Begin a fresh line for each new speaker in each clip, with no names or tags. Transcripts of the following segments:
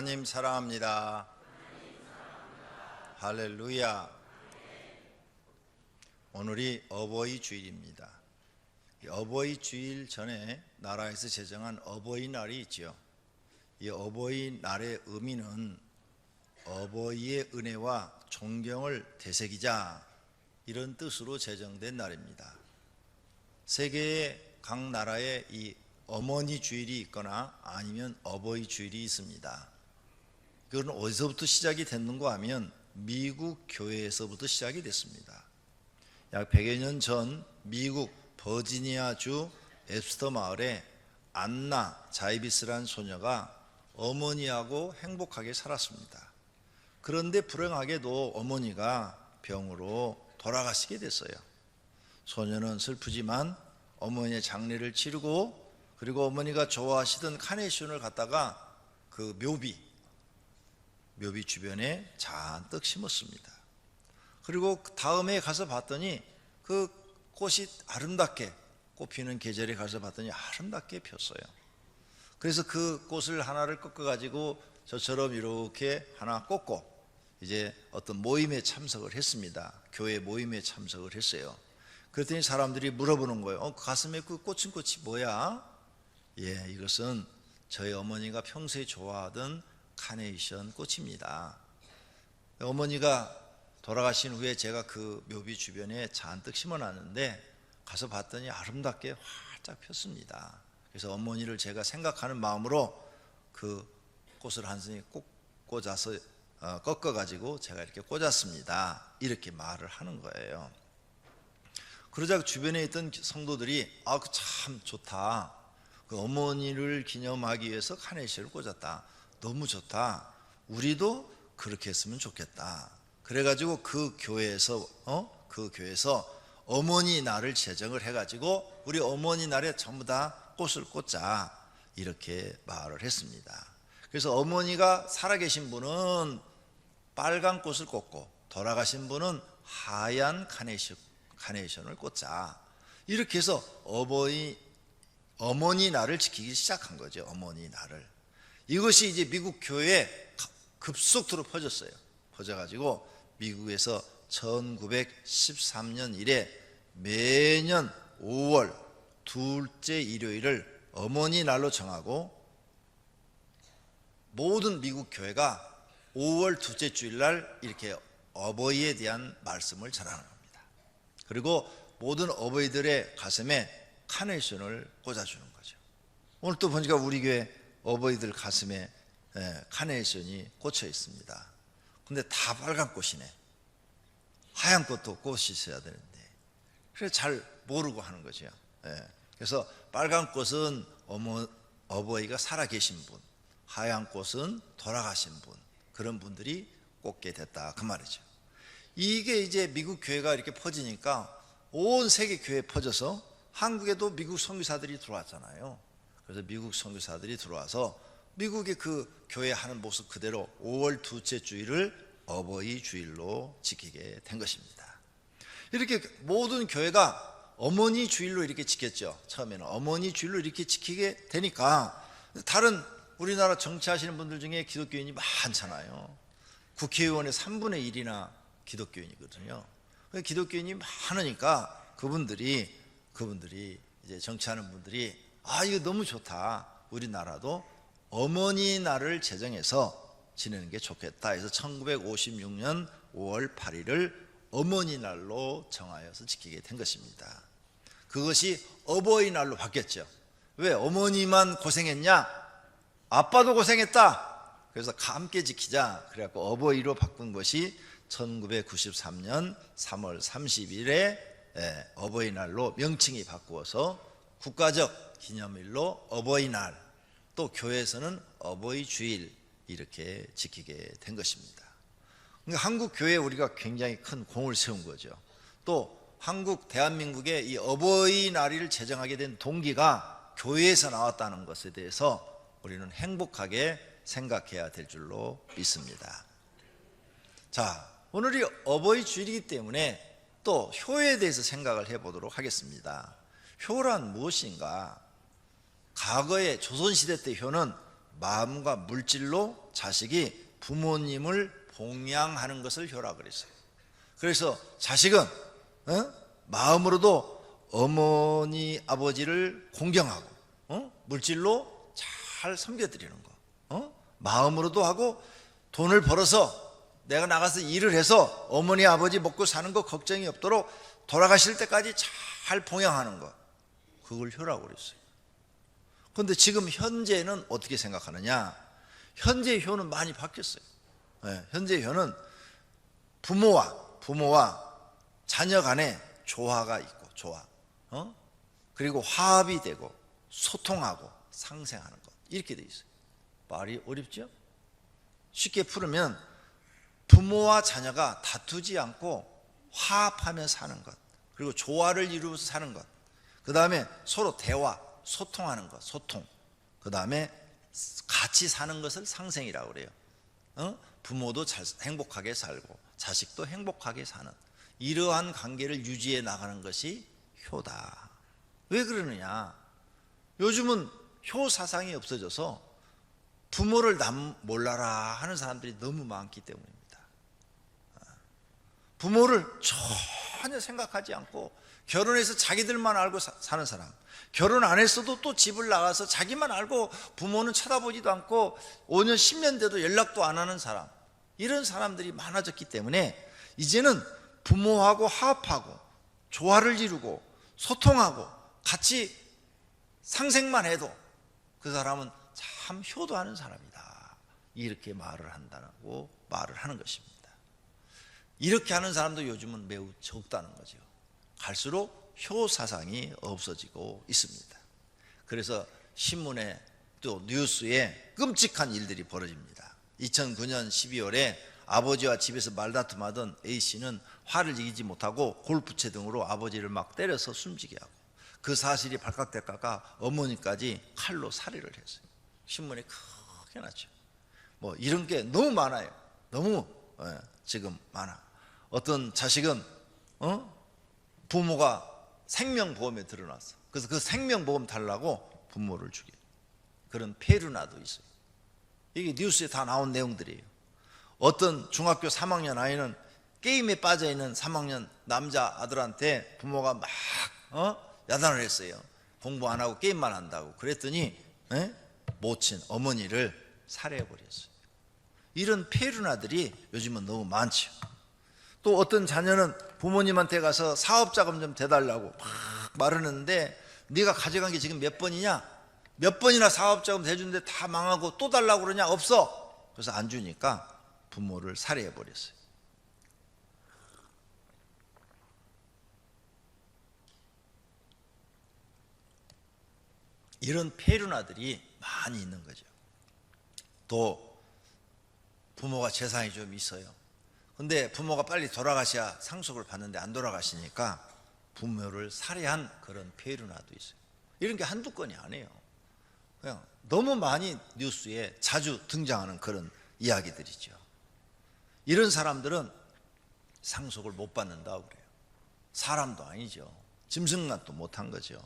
하나님 사랑합니다. 할렐루야. 오늘이 어버이 주일입니다. 어버이 주일 전에 나라에서 제정한 어버이날이 있죠. 이 어버이날의 의미는 어버이의 은혜와 존경을 되새기자, 이런 뜻으로 제정된 날입니다. 세계의 각 나라에 이 어머니 주일이 있거나 아니면 어버이 주일이 있습니다. 그건 어디서부터 시작이 됐는가 하면 미국 교회에서부터 시작이 됐습니다. 약 100여 년 전 미국 버지니아주 앱스터 마을에 안나 자이비스라는 소녀가 어머니하고 행복하게 살았습니다. 그런데 불행하게도 어머니가 병으로 돌아가시게 됐어요. 소녀는 슬프지만 어머니의 장례를 치르고, 그리고 어머니가 좋아하시던 카네이션을 갖다가 그 묘비 주변에 잔뜩 심었습니다. 그리고 다음에 가서 봤더니 그 꽃이 아름답게 꽃피는 계절에 가서 봤더니 아름답게 폈어요. 그래서 그 꽃을 하나를 꺾어 가지고 저처럼 이렇게 하나 꽂고 이제 어떤 모임에 참석을 했습니다. 교회 모임에 참석을 했어요. 그랬더니 사람들이 물어보는 거예요. 가슴에 그 꽂힌 꽃이 뭐야? 예, 이것은 저희 어머니가 평소에 좋아하던 카네이션 꽃입니다. 어머니가 돌아가신 후에 제가 그 묘비 주변에 잔뜩 심어놨는데 가서 봤더니 아름답게 활짝 폈습니다. 그래서 어머니를 제가 생각하는 마음으로 그 꽃을 한 송이 꼭 꽂아서 꺾어가지고 제가 이렇게 꽂았습니다. 이렇게 말을 하는 거예요. 그러자 주변에 있던 성도들이 참 좋다. 그 어머니를 기념하기 위해서 카네이션을 꽂았다. 너무 좋다. 우리도 그렇게 했으면 좋겠다. 그래가지고 그 교회에서 어머니 날을 제정을 해가지고 우리 어머니 날에 전부 다 꽃을 꽂자, 이렇게 말을 했습니다. 그래서 어머니가 살아계신 분은 빨간 꽃을 꽂고 돌아가신 분은 하얀 카네이션을 꽂자, 이렇게 해서 어머니 날을 지키기 시작한 거죠. 어머니 날을. 이것이 이제 미국 교회에 급속도로 퍼졌어요. 퍼져가지고 미국에서 1913년 이래 매년 5월 둘째 일요일을 어머니 날로 정하고 모든 미국 교회가 5월 둘째 주일날 이렇게 어버이에 대한 말씀을 전하는 겁니다. 그리고 모든 어버이들의 가슴에 카네이션을 꽂아주는 거죠. 오늘 또 보니까 우리 교회 어버이들 가슴에 카네이션이 꽂혀 있습니다. 근데 다 빨간 꽃이네. 하얀 꽃도 꽃이 있어야 되는데 그래서 잘 모르고 하는 거죠. 그래서 빨간 꽃은 어버이가 살아계신 분, 하얀 꽃은 돌아가신 분, 그런 분들이 꽂게 됐다, 그 말이죠. 이게 이제 미국 교회가 이렇게 퍼지니까 온 세계 교회에 퍼져서 한국에도 미국 선교사들이 들어왔잖아요. 그래서 미국 선교사들이 들어와서 미국의 그 교회 하는 모습 그대로 5월 둘째 주일을 어버이 주일로 지키게 된 것입니다. 이렇게 모든 교회가 어머니 주일로 이렇게 지켰죠. 처음에는 어머니 주일로 이렇게 지키게 되니까 다른 우리나라 정치하시는 분들 중에 기독교인이 많잖아요. 국회의원의 3분의 1이나 기독교인이거든요. 기독교인이 많으니까 그분들이 이제 정치하는 분들이 이거 너무 좋다. 우리나라도 어머니 날을 제정해서 지내는 게 좋겠다 해서 1956년 5월 8일을 어머니 날로 정하여서 지키게 된 것입니다. 그것이 어버이날로 바뀌었죠. 왜? 어머니만 고생했냐? 아빠도 고생했다. 그래서 함께 지키자. 그래갖고 어버이로 바꾼 것이 1993년 3월 30일에 어버이날로 명칭이 바꾸어서 국가적 기념일로 어버이날, 또 교회에서는 어버이 주일 이렇게 지키게 된 것입니다. 그러니까 한국 교회에 우리가 굉장히 큰 공을 세운 거죠. 또 대한민국의 이 어버이날을 제정하게 된 동기가 교회에서 나왔다는 것에 대해서 우리는 행복하게 생각해야 될 줄로 믿습니다. 자, 오늘이 어버이 주일이기 때문에 또 효에 대해서 생각을 해보도록 하겠습니다. 효란 무엇인가? 과거에 조선시대 때 효는 마음과 물질로 자식이 부모님을 봉양하는 것을 효라 그랬어요. 그래서 자식은 마음으로도 어머니 아버지를 공경하고 물질로 잘 섬겨드리는 거, 마음으로도 하고 돈을 벌어서 내가 나가서 일을 해서 어머니 아버지 먹고 사는 거 걱정이 없도록 돌아가실 때까지 잘 봉양하는 거, 그걸 효라고 그랬어요. 그런데 지금 현재는 어떻게 생각하느냐? 현재의 효는 많이 바뀌었어요. 현재의 효는 부모와 자녀 간에 조화가 있고 그리고 화합이 되고 소통하고 상생하는 것, 이렇게 돼 있어요. 말이 어렵죠? 쉽게 풀으면 부모와 자녀가 다투지 않고 화합하며 사는 것, 그리고 조화를 이루어서 사는 것, 그 다음에 서로 대화, 소통하는 것, 소통, 그 다음에 같이 사는 것을 상생이라고 그래요. 부모도 행복하게 살고 자식도 행복하게 사는 이러한 관계를 유지해 나가는 것이 효다. 왜 그러느냐? 요즘은 효 사상이 없어져서 부모를 남 몰라라 하는 사람들이 너무 많기 때문입니다. 부모를 전혀 생각하지 않고 결혼해서 자기들만 알고 사는 사람, 결혼 안 했어도 또 집을 나가서 자기만 알고 부모는 쳐다보지도 않고 5년 10년 돼도 연락도 안 하는 사람, 이런 사람들이 많아졌기 때문에 이제는 부모하고 화합하고 조화를 이루고 소통하고 같이 상생만 해도 그 사람은 참 효도하는 사람이다, 이렇게 말을 한다고 말을 하는 것입니다. 이렇게 하는 사람도 요즘은 매우 적다는 거죠. 갈수록 효 사상이 없어지고 있습니다. 그래서 신문에 또 뉴스에 끔찍한 일들이 벌어집니다. 2009년 12월에 아버지와 집에서 말다툼하던 A씨는 화를 이기지 못하고 골프채 등으로 아버지를 막 때려서 숨지게 하고, 그 사실이 발각될까봐 어머니까지 칼로 살해를 했어요. 신문에 크게 났죠. 뭐 이런 게 너무 많아요. 너무 지금 많아. 어떤 자식은 부모가 생명보험에 들어놨어. 그래서 그 생명보험 달라고 부모를 죽여요. 그런 페루나도 있어요. 이게 뉴스에 다 나온 내용들이에요. 어떤 중학교 3학년 아이는 게임에 빠져있는 3학년 남자 아들한테 부모가 막 야단을 했어요. 공부 안 하고 게임만 한다고. 그랬더니 모친 어머니를 살해해버렸어요. 이런 페루나들이 요즘은 너무 많죠. 또 어떤 자녀는 부모님한테 가서 사업자금 좀 대달라고 막 말하는데, 네가 가져간 게 지금 몇 번이냐? 몇 번이나 사업자금 대주는데 다 망하고 또 달라고 그러냐? 없어. 그래서 안 주니까 부모를 살해해버렸어요. 이런 페루나들이 많이 있는 거죠. 또 부모가 재산이 좀 있어요. 근데 부모가 빨리 돌아가셔야 상속을 받는데 안 돌아가시니까 부모를 살해한 그런 페루나도 있어요. 이런 게 한두 건이 아니에요. 그냥 너무 많이 뉴스에 자주 등장하는 그런 이야기들이죠. 이런 사람들은 상속을 못 받는다고 그래요. 사람도 아니죠. 짐승만도 못한 거죠.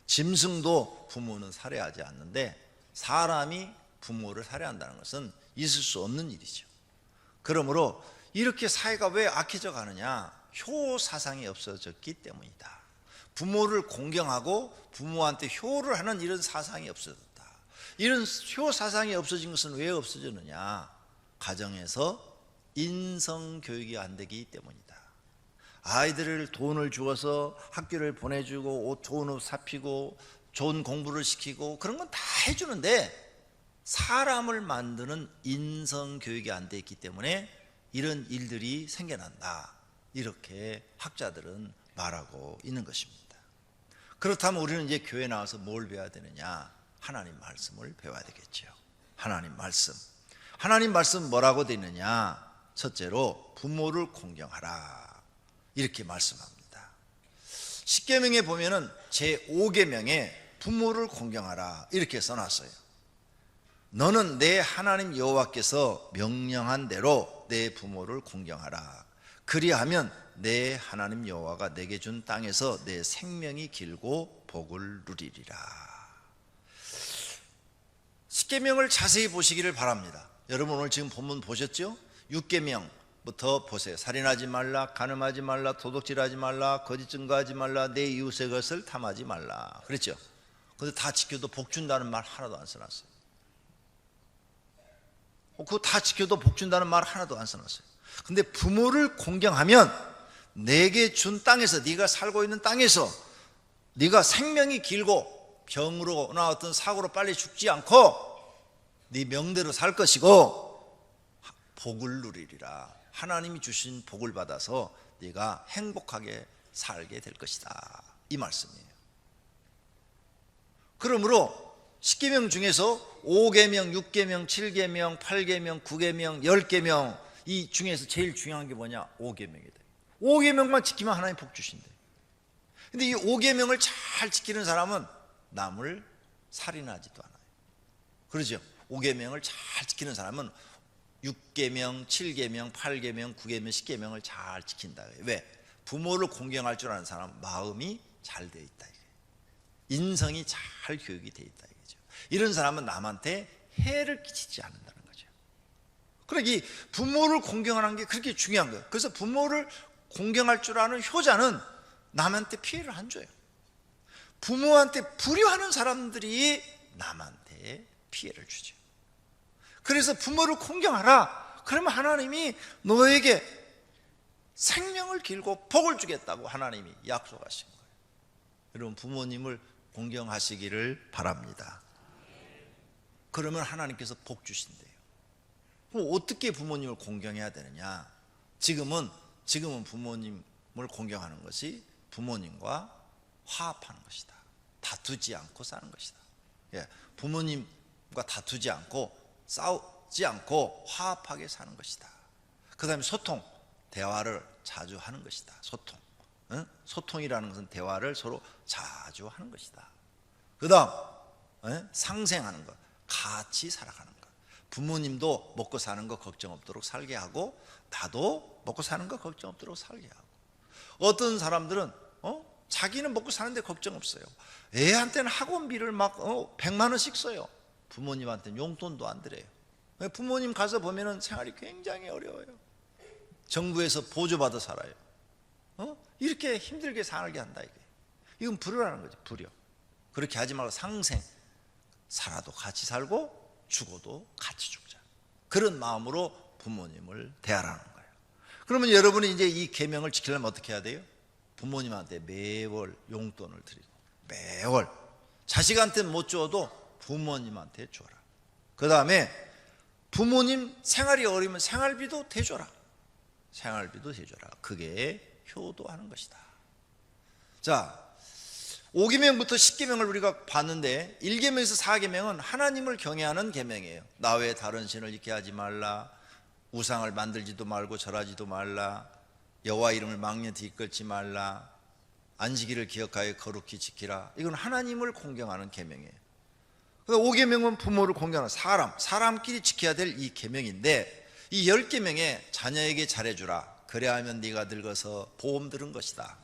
짐승도 부모는 살해하지 않는데 사람이 부모를 살해한다는 것은 있을 수 없는 일이죠. 그러므로 이렇게 사회가 왜 악해져 가느냐? 효 사상이 없어졌기 때문이다. 부모를 공경하고 부모한테 효를 하는 이런 사상이 없어졌다. 이런 효 사상이 없어진 것은 왜 없어졌느냐? 가정에서 인성교육이 안 되기 때문이다. 아이들을 돈을 주어서 학교를 보내주고 옷 좋은 옷 사피고 좋은 공부를 시키고 그런 건 다 해주는데 사람을 만드는 인성교육이 안 돼 있기 때문에 이런 일들이 생겨난다, 이렇게 학자들은 말하고 있는 것입니다. 그렇다면 우리는 이제 교회 나와서 뭘 배워야 되느냐? 하나님 말씀을 배워야 되겠죠. 하나님 말씀 뭐라고 되어 있느냐? 첫째로 부모를 공경하라, 이렇게 말씀합니다. 십계명에 보면은 제5계명에 부모를 공경하라 이렇게 써놨어요. 너는 내 하나님 여호와께서 명령한 대로 내 부모를 공경하라. 그리하면 내 하나님 여호와가 내게 준 땅에서 내 생명이 길고 복을 누리리라. 십계명을 자세히 보시기를 바랍니다. 여러분 오늘 지금 본문 보셨죠? 6계명부터 보세요. 살인하지 말라, 간음하지 말라, 도둑질하지 말라, 거짓 증거하지 말라, 내 이웃의 것을 탐하지 말라. 그랬죠? 근데 다 지켜도 복 준다는 말 하나도 안 써놨어요. 그거 다 지켜도 복 준다는 말 하나도 안 써놨어요. 근데 부모를 공경하면 내게 준 땅에서, 네가 살고 있는 땅에서 네가 생명이 길고 병으로나 어떤 사고로 빨리 죽지 않고 네 명대로 살 것이고 복을 누리리라. 하나님이 주신 복을 받아서 네가 행복하게 살게 될 것이다, 이 말씀이에요. 그러므로 10계명 중에서 5계명, 6계명, 7계명, 8계명, 9계명, 10계명 이 중에서 제일 중요한 게 뭐냐? 5계명이다. 5계명만 지키면 하나님 복 주신대. 근데 이 5계명을 잘 지키는 사람은 남을 살인하지도 않아요. 그러죠? 5계명을 잘 지키는 사람은 6계명, 7계명, 8계명, 9계명, 10계명을 잘 지킨다. 왜? 부모를 공경할 줄 아는 사람 마음이 잘 되어 있다. 인성이 잘 교육이 되어 있다 이거죠. 이런 사람은 남한테 해를 끼치지 않는다는 거죠. 그러니까 이 부모를 공경하는 게 그렇게 중요한 거예요. 그래서 부모를 공경할 줄 아는 효자는 남한테 피해를 안 줘요. 부모한테 불효하는 사람들이 남한테 피해를 주죠. 그래서 부모를 공경하라. 그러면 하나님이 너에게 생명을 길고 복을 주겠다고 하나님이 약속하신 거예요. 여러분 부모님을 공경하시기를 바랍니다. 그러면 하나님께서 복 주신대요. 그럼 어떻게 부모님을 공경해야 되느냐? 지금은 부모님을 공경하는 것이 부모님과 화합하는 것이다. 다투지 않고 사는 것이다. 부모님과 다투지 않고 싸우지 않고 화합하게 사는 것이다. 그 다음에 소통, 대화를 자주 하는 것이다. 소통이라는 것은 대화를 서로 자주 하는 것이다. 그 다음 상생하는 것, 같이 살아가는 것. 부모님도 먹고 사는 거 걱정 없도록 살게 하고 나도 먹고 사는 거 걱정 없도록 살게 하고. 어떤 사람들은 자기는 먹고 사는데 걱정 없어요. 애한테는 학원비를 막 100만 원씩 써요. 부모님한테는 용돈도 안 드려요. 부모님 가서 보면은 생활이 굉장히 어려워요. 정부에서 보조받아 살아요. 이렇게 힘들게 살게 한다 이게. 이건 불효라는 거죠. 불효. 그렇게 하지 말고 상생. 살아도 같이 살고 죽어도 같이 죽자. 그런 마음으로 부모님을 대하라는 거예요. 그러면 여러분이 이제 이 계명을 지키려면 어떻게 해야 돼요? 부모님한테 매월 용돈을 드리고 매월 자식한테는 못 줘도 부모님한테 줘라. 그 다음에 부모님 생활이 어려우면 생활비도 대줘라. 생활비도 대줘라. 그게 효도하는 것이다. 자, 5계명부터 10계명을 우리가 봤는데 1계명에서 4계명은 하나님을 경외하는 계명이에요. 나 외에 다른 신을 잊게 하지 말라. 우상을 만들지도 말고 절하지도 말라. 여호와 이름을 망령히 이끌지 말라. 안식일을 기억하여 거룩히 지키라. 이건 하나님을 공경하는 계명이에요. 5계명은 부모를 공경하는 사람끼리 지켜야 될 이 계명인데 이 10계명에 자녀에게 잘해주라. 그래야하면 네가 늙어서 보험 들은 것이다.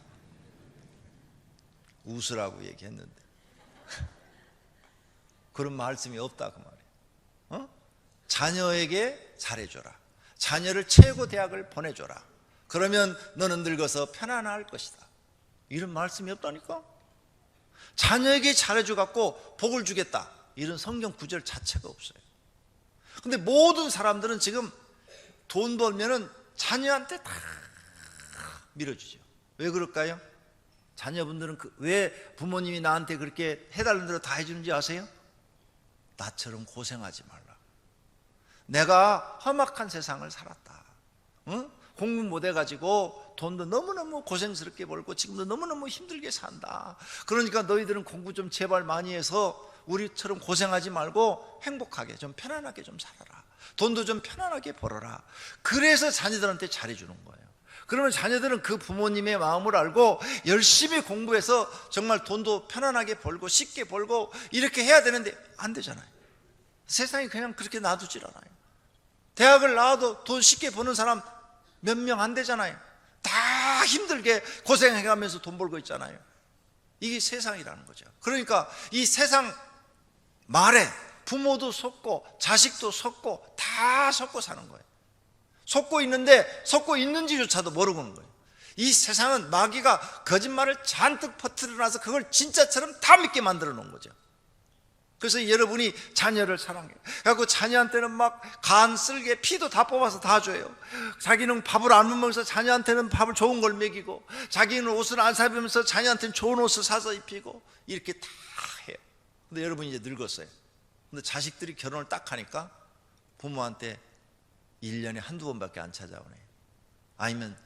웃으라고 얘기했는데 그런 말씀이 없다 그 말이에요. 자녀에게 잘해줘라. 자녀를 최고 대학을 보내줘라. 그러면 너는 늙어서 편안할 것이다. 이런 말씀이 없다니까. 자녀에게 잘해줘 갖고 복을 주겠다, 이런 성경 구절 자체가 없어요. 근데 모든 사람들은 지금 돈 벌면은 자녀한테 다 밀어주죠. 왜 그럴까요? 자녀분들은 왜 부모님이 나한테 그렇게 해달라는 대로 다 해주는지 아세요? 나처럼 고생하지 말라. 내가 험악한 세상을 살았다. 공부 못해가지고 돈도 너무너무 고생스럽게 벌고 지금도 너무너무 힘들게 산다. 그러니까 너희들은 공부 좀 제발 많이 해서 우리처럼 고생하지 말고 행복하게 좀 편안하게 좀 살아라. 돈도 좀 편안하게 벌어라. 그래서 자녀들한테 잘해주는 거예요. 그러면 자녀들은 그 부모님의 마음을 알고 열심히 공부해서 정말 돈도 편안하게 벌고 쉽게 벌고 이렇게 해야 되는데 안 되잖아요. 세상이 그냥 그렇게 놔두질 않아요. 대학을 나와도 돈 쉽게 버는 사람 몇 명 안 되잖아요. 다 힘들게 고생해가면서 돈 벌고 있잖아요. 이게 세상이라는 거죠. 그러니까 이 세상 말에 부모도 속고 자식도 속고 다 속고 사는 거예요. 속고 있는데 속고 있는지조차도 모르고 있는 거예요. 이 세상은 마귀가 거짓말을 잔뜩 퍼뜨려놔서 그걸 진짜처럼 다 믿게 만들어 놓은 거죠. 그래서 여러분이 자녀를 사랑해요. 그래서 자녀한테는 막 간, 쓸개, 피도 다 뽑아서 다 줘요. 자기는 밥을 안 먹으면서 자녀한테는 밥을 좋은 걸 먹이고, 자기는 옷을 안 사면서 자녀한테는 좋은 옷을 사서 입히고, 이렇게 다 해요. 근데 여러분이 이제 늙었어요. 근데 자식들이 결혼을 딱 하니까 부모한테 1년에 한두 번밖에 안 찾아오네. 아니면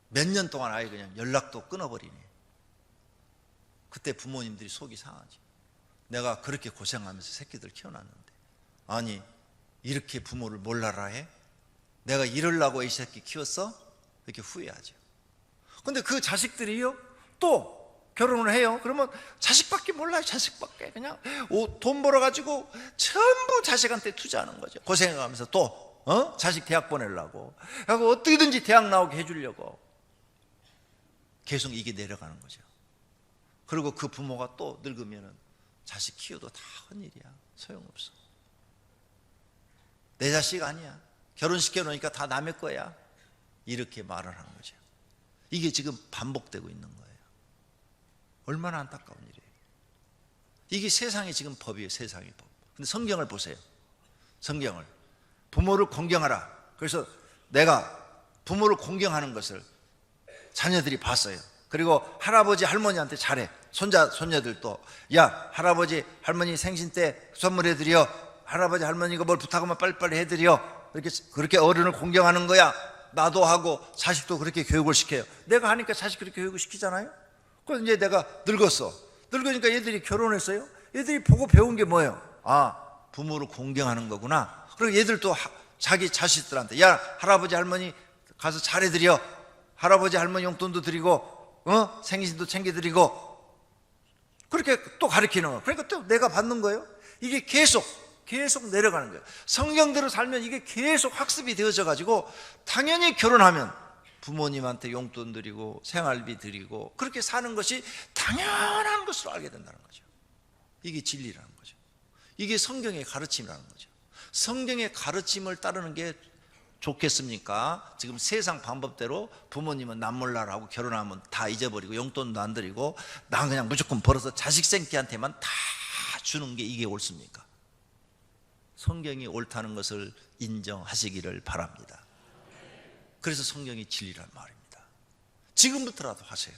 몇 년 동안 아예 그냥 연락도 끊어버리네. 그때 부모님들이 속이 상하지. 내가 그렇게 고생하면서 새끼들 키워놨는데, 아니 이렇게 부모를 몰라라 해? 내가 이러려고 이 새끼 키웠어? 이렇게 후회하죠. 근데 그 자식들이요 또 결혼을 해요. 그러면 자식밖에 몰라요. 자식밖에. 그냥 돈 벌어가지고 전부 자식한테 투자하는 거죠. 고생해가면서 또 자식 대학 보내려고 하고 어떻게든지 대학 나오게 해주려고 계속 이게 내려가는 거죠. 그리고 그 부모가 또 늙으면은 자식 키워도 다 헛일이야. 소용없어. 내 자식 아니야. 결혼시켜 놓으니까 다 남의 거야. 이렇게 말을 하는 거죠. 이게 지금 반복되고 있는 거예요. 얼마나 안타까운 일이에요. 이게 세상의 지금 법이에요. 세상의 법. 근데 성경을 보세요. 성경을. 부모를 공경하라. 그래서 내가 부모를 공경하는 것을 자녀들이 봤어요. 그리고 할아버지 할머니한테 잘해. 손자 손녀들도 야 할아버지 할머니 생신 때 선물해드려. 할아버지 할머니가 뭘 부탁하면 빨리빨리 해드려. 그렇게 어른을 공경하는 거야. 나도 하고 자식도 그렇게 교육을 시켜요. 내가 하니까 자식 그렇게 교육을 시키잖아요. 그래서 이제 내가 늙었어. 늙으니까 얘들이 결혼했어요. 얘들이 보고 배운 게 뭐예요? 아, 부모를 공경하는 거구나. 그리고 얘들도 자기 자식들한테 야 할아버지 할머니 가서 잘해드려. 할아버지 할머니 용돈도 드리고 생신도 챙겨드리고 그렇게 또 가르치는 거예요. 그러니까 또 내가 받는 거예요. 이게 계속 내려가는 거예요. 성경대로 살면 이게 계속 학습이 되어져 가지고 당연히 결혼하면 부모님한테 용돈 드리고 생활비 드리고 그렇게 사는 것이 당연한 것으로 알게 된다는 거죠. 이게 진리라는 거죠. 이게 성경의 가르침이라는 거죠. 성경의 가르침을 따르는 게 좋겠습니까? 지금 세상 방법대로 부모님은 남 몰라라고 결혼하면 다 잊어버리고 용돈도 안 드리고 난 그냥 무조건 벌어서 자식 생기한테만 다 주는 게 이게 옳습니까? 성경이 옳다는 것을 인정하시기를 바랍니다. 그래서 성경이 진리란 말입니다. 지금부터라도 하세요.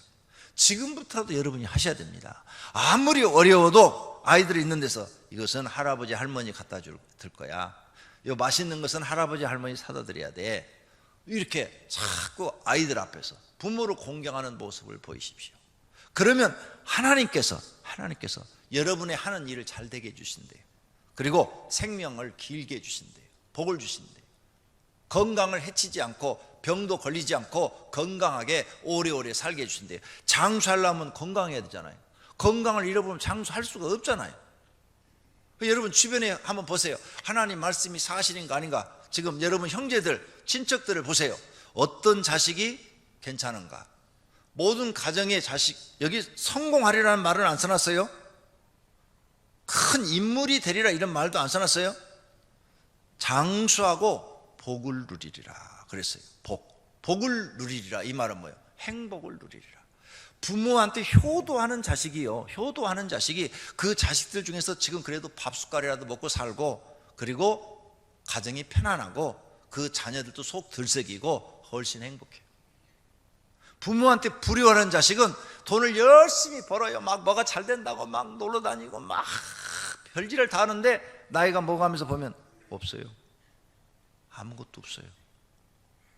지금부터라도 여러분이 하셔야 됩니다. 아무리 어려워도 아이들이 있는 데서 이것은 할아버지 할머니 갖다 줄 거야. 이 맛있는 것은 할아버지 할머니 사다 드려야 돼. 이렇게 자꾸 아이들 앞에서 부모를 공경하는 모습을 보이십시오. 그러면 하나님께서 여러분의 하는 일을 잘 되게 해주신대요. 그리고 생명을 길게 해주신대요. 복을 주신대요. 건강을 해치지 않고 병도 걸리지 않고 건강하게 오래오래 살게 해주신대요. 장수하려면 건강해야 되잖아요. 건강을 잃어버리면 장수할 수가 없잖아요. 여러분 주변에 한번 보세요. 하나님 말씀이 사실인가 아닌가. 지금 여러분 형제들, 친척들을 보세요. 어떤 자식이 괜찮은가. 모든 가정의 자식, 여기 성공하리라는 말은 안 써놨어요. 큰 인물이 되리라 이런 말도 안 써놨어요. 장수하고 복을 누리리라 그랬어요. 복을 누리리라. 이 말은 뭐예요? 행복을 누리리라. 부모한테 효도하는 자식이요. 효도하는 자식이 그 자식들 중에서 지금 그래도 밥숟갈이라도 먹고 살고 그리고 가정이 편안하고 그 자녀들도 속 들썩이고 훨씬 행복해요. 부모한테 불효하는 자식은 돈을 열심히 벌어요. 막 뭐가 잘 된다고 막 놀러 다니고 막 별짓을 다 하는데 나이가 먹어가면서 보면 없어요. 아무것도 없어요.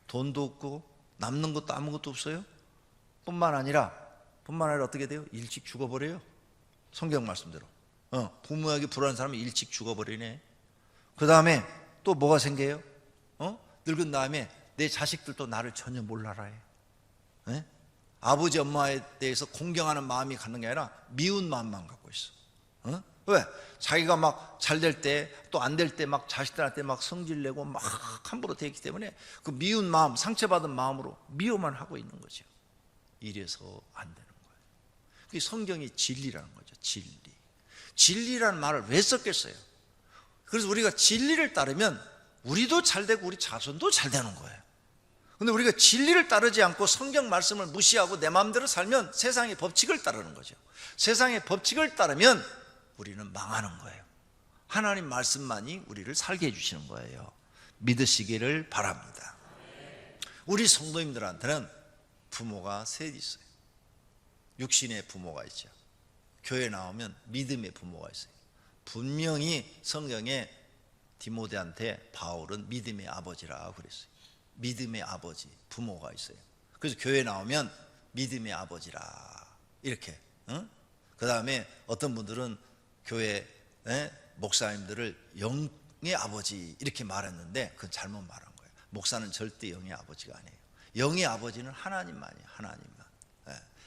돈도 없고 남는 것도 아무것도 없어요. 뿐만 아니라 어떻게 돼요? 일찍 죽어버려요. 성경 말씀대로. 부모에게 불효한 사람이 일찍 죽어버리네. 그 다음에 또 뭐가 생겨요? 늙은 다음에 내 자식들도 나를 전혀 몰라라 해. 네? 아버지 엄마에 대해서 공경하는 마음이 갖는 게 아니라 미운 마음만 갖고 있어. 왜? 자기가 막 잘 될 때 또 안 될 때 막 자식들한테 막 성질내고 막 함부로 대기 때문에 그 미운 마음, 상처받은 마음으로 미워만 하고 있는 거죠. 이래서 안 되는 거예요. 그게 성경이 진리라는 거죠. 진리라는 말을 왜 썼겠어요? 그래서 우리가 진리를 따르면 우리도 잘 되고 우리 자손도 잘 되는 거예요. 근데 우리가 진리를 따르지 않고 성경 말씀을 무시하고 내 마음대로 살면 세상의 법칙을 따르는 거죠. 세상의 법칙을 따르면 우리는 망하는 거예요. 하나님 말씀만이 우리를 살게 해주시는 거예요. 믿으시기를 바랍니다. 우리 성도님들한테는 부모가 셋 있어요. 육신의 부모가 있죠. 교회 나오면 믿음의 부모가 있어요. 분명히 성경에 디모데한테 바울은 믿음의 아버지라고 그랬어요. 믿음의 아버지, 부모가 있어요. 그래서 교회 나오면 믿음의 아버지라 이렇게. 그 다음에 어떤 분들은 교회 목사님들을 영의 아버지 이렇게 말했는데 그건 잘못 말한 거예요. 목사는 절대 영의 아버지가 아니에요. 영의 아버지는 하나님만이에요. 하나님만.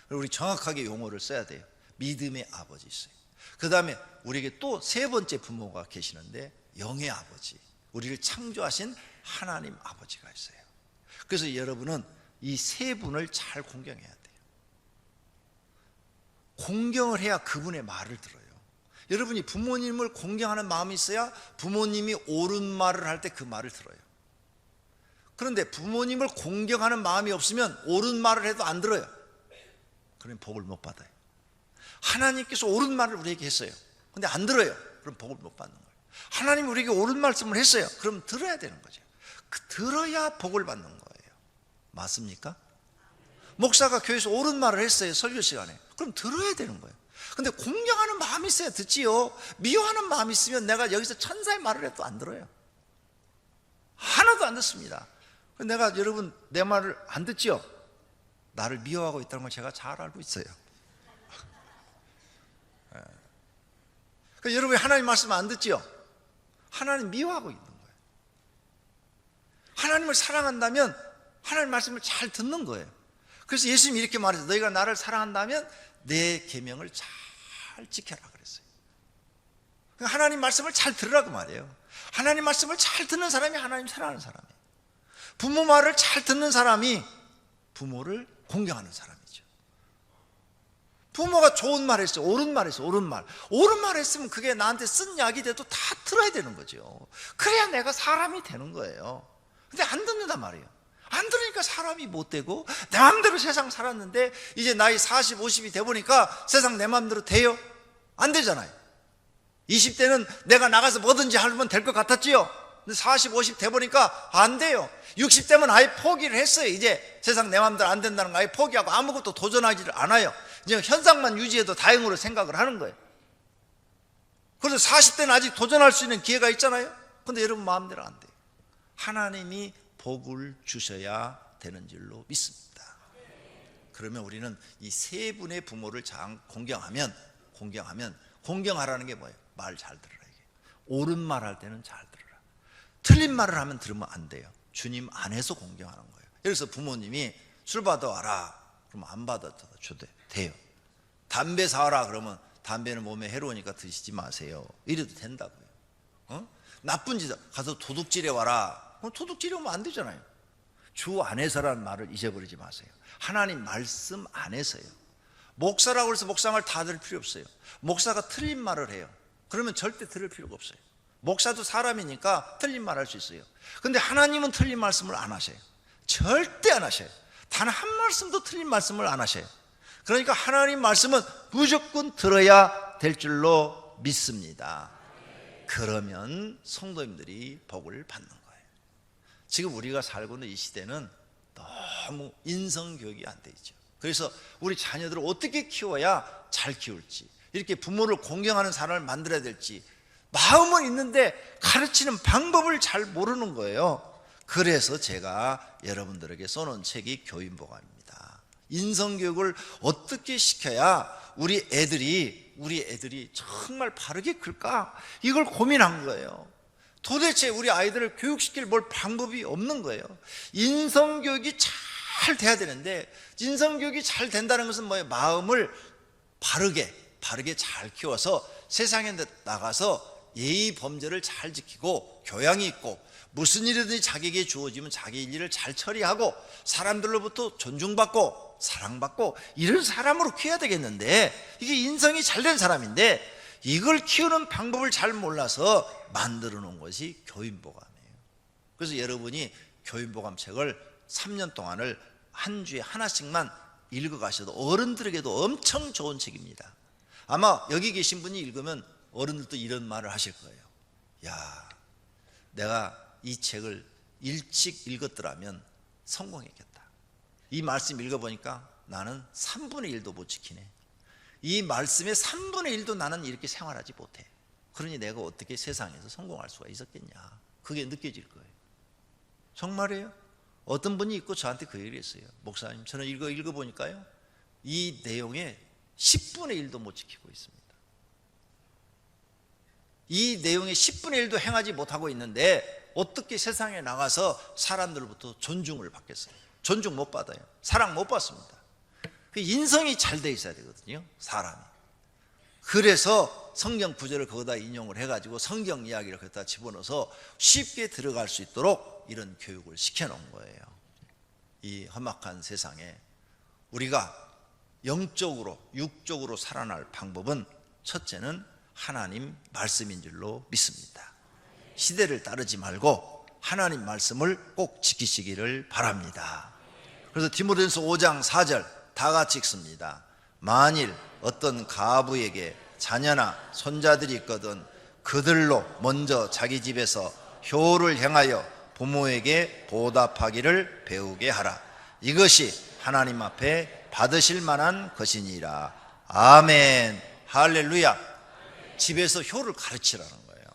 그리고 우리 정확하게 용어를 써야 돼요. 믿음의 아버지 있어요. 그 다음에 우리에게 또 세 번째 부모가 계시는데 영의 아버지, 우리를 창조하신 하나님 아버지가 있어요. 그래서 여러분은 이 세 분을 잘 공경해야 돼요. 공경을 해야 그분의 말을 들어요. 여러분이 부모님을 공경하는 마음이 있어야 부모님이 옳은 말을 할 때 그 말을 들어요. 그런데 부모님을 공경하는 마음이 없으면 옳은 말을 해도 안 들어요. 그러면 복을 못 받아요. 하나님께서 옳은 말을 우리에게 했어요. 근데 안 들어요. 그럼 복을 못 받는 거예요. 하나님 우리에게 옳은 말씀을 했어요. 그럼 들어야 되는 거죠. 들어야 복을 받는 거예요. 맞습니까? 목사가 교회에서 옳은 말을 했어요. 설교 시간에. 그럼 들어야 되는 거예요. 근데 공경하는 마음이 있어야 듣지요. 미워하는 마음이 있으면 내가 여기서 천사의 말을 해도 안 들어요. 하나도 안 듣습니다. 내가 여러분 내 말을 안 듣지요. 나를 미워하고 있다는 걸 제가 잘 알고 있어요. 그러니까 여러분이 하나님 말씀 안 듣지요? 하나님 미워하고 있는 거예요. 하나님을 사랑한다면 하나님 말씀을 잘 듣는 거예요. 그래서 예수님이 이렇게 말했어요. 너희가 나를 사랑한다면 내 계명을 잘 지켜라 그랬어요. 그러니까 하나님 말씀을 잘 들으라고 말이에요. 하나님 말씀을 잘 듣는 사람이 하나님 사랑하는 사람이에요. 부모 말을 잘 듣는 사람이 부모를 공경하는 사람이죠. 부모가 좋은 말 했어요. 옳은 말 했어요. 옳은 말. 옳은 말 했으면 그게 나한테 쓴 약이 돼도 다 들어야 되는 거죠. 그래야 내가 사람이 되는 거예요. 근데 안 듣는단 말이에요. 안 들으니까 사람이 못 되고 내 마음대로 세상 살았는데 이제 나이 40, 50이 돼 보니까 세상 내 마음대로 돼요? 안 되잖아요. 20대는 내가 나가서 뭐든지 하면 될 것 같았지요? 근데 40, 50 돼 보니까 안 돼요. 60대면 아예 포기를 했어요. 이제 세상 내 마음대로 안 된다는 거 아예 포기하고 아무것도 도전하지를 않아요. 이제 현상만 유지해도 다행으로 생각을 하는 거예요. 그래서 40대는 아직 도전할 수 있는 기회가 있잖아요. 근데 여러분 마음대로 안 돼요. 하나님이 복을 주셔야 되는 줄로 믿습니다. 그러면 우리는 이 세 분의 부모를 공경하면 공경하라는 게 뭐예요? 말 잘 들으라. 옳은 말 할 때는 잘 들으라. 틀린 말을 하면 들으면 안 돼요. 주님 안에서 공경하는 거예요. 그래서 부모님이 술 받아와라 그러면 안 받아도 돼요. 담배 사와라 그러면 담배는 몸에 해로우니까 드시지 마세요. 이래도 된다고요. 나쁜 짓 가서 도둑질해 와라. 그럼 도둑질해 오면 안 되잖아요. 주 안에서라는 말을 잊어버리지 마세요. 하나님 말씀 안에서요. 목사라고 해서 목사 말 다 들을 필요 없어요. 목사가 틀린 말을 해요. 그러면 절대 들을 필요가 없어요. 목사도 사람이니까 틀린 말 할 수 있어요. 근데 하나님은 틀린 말씀을 안 하셔요. 절대 안 하셔요. 단 한 말씀도 틀린 말씀을 안 하셔요. 그러니까 하나님 말씀은 무조건 들어야 될 줄로 믿습니다. 그러면 성도님들이 복을 받는 거예요. 지금 우리가 살고 있는 이 시대는 너무 인성교육이 안 돼 있죠. 그래서 우리 자녀들을 어떻게 키워야 잘 키울지, 이렇게 부모를 공경하는 사람을 만들어야 될지 마음은 있는데 가르치는 방법을 잘 모르는 거예요. 그래서 제가 여러분들에게 써놓은 책이 교인복음입니다. 인성교육을 어떻게 시켜야 우리 애들이 정말 바르게 클까? 이걸 고민한 거예요. 도대체 우리 아이들을 교육시킬 뭘 방법이 없는 거예요. 인성교육이 잘 돼야 되는데, 인성교육이 잘 된다는 것은 뭐예요? 마음을 바르게 잘 키워서 세상에 나가서 예의 범절을 잘 지키고 교양이 있고 무슨 일이든지 자기에게 주어지면 자기 일을 잘 처리하고 사람들로부터 존중받고 사랑받고 이런 사람으로 키워야 되겠는데, 이게 인성이 잘 된 사람인데 이걸 키우는 방법을 잘 몰라서 만들어 놓은 것이 교인보감이에요. 그래서 여러분이 교인보감 책을 3년 동안을 한 주에 하나씩만 읽어가셔도 어른들에게도 엄청 좋은 책입니다. 아마 여기 계신 분이 읽으면 어른들도 이런 말을 하실 거예요. 야, 내가 이 책을 일찍 읽었더라면 성공했겠다. 이 말씀 읽어보니까 나는 3분의 1도 못 지키네. 이 말씀의 3분의 1도 나는 이렇게 생활하지 못해. 그러니 내가 어떻게 세상에서 성공할 수가 있었겠냐. 그게 느껴질 거예요. 정말이에요. 어떤 분이 있고 저한테 그 얘기를 했어요. 목사님, 저는 읽어보니까요, 이 내용의 10분의 1도 못 지키고 있습니다. 이 내용의 10분의 1도 행하지 못하고 있는데 어떻게 세상에 나가서 사람들로부터 존중을 받겠어요? 존중 못 받아요. 사랑 못 받습니다. 그 인성이 잘 돼 있어야 되거든요, 사람이. 그래서 성경 구절을 거기다 인용을 해가지고 성경 이야기를 거기다 집어넣어서 쉽게 들어갈 수 있도록 이런 교육을 시켜놓은 거예요. 이 험악한 세상에 우리가 영적으로 육적으로 살아날 방법은 첫째는 하나님 말씀인 줄로 믿습니다. 시대를 따르지 말고 하나님 말씀을 꼭 지키시기를 바랍니다. 그래서 디모데전서 5장 4절 다 같이 읽습니다. 만일 어떤 가부에게 자녀나 손자들이 있거든 그들로 먼저 자기 집에서 효를 행하여 부모에게 보답하기를 배우게 하라. 이것이 하나님 앞에 받으실 만한 것이니라. 아멘. 할렐루야. 집에서 효를 가르치라는 거예요.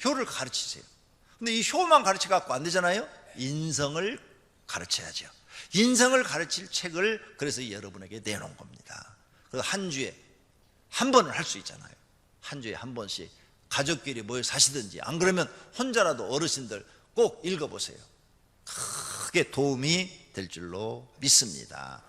효를 가르치세요. 근데 이 효만 가르쳐 갖고 안 되잖아요. 인성을 가르쳐야죠. 인성을 가르칠 책을 그래서 여러분에게 내놓은 겁니다. 그래서 한 주에 한 번을 할 수 있잖아요. 한 주에 한 번씩 가족끼리 모여 사시든지, 안 그러면 혼자라도 어르신들 꼭 읽어보세요. 크게 도움이 될 줄로 믿습니다.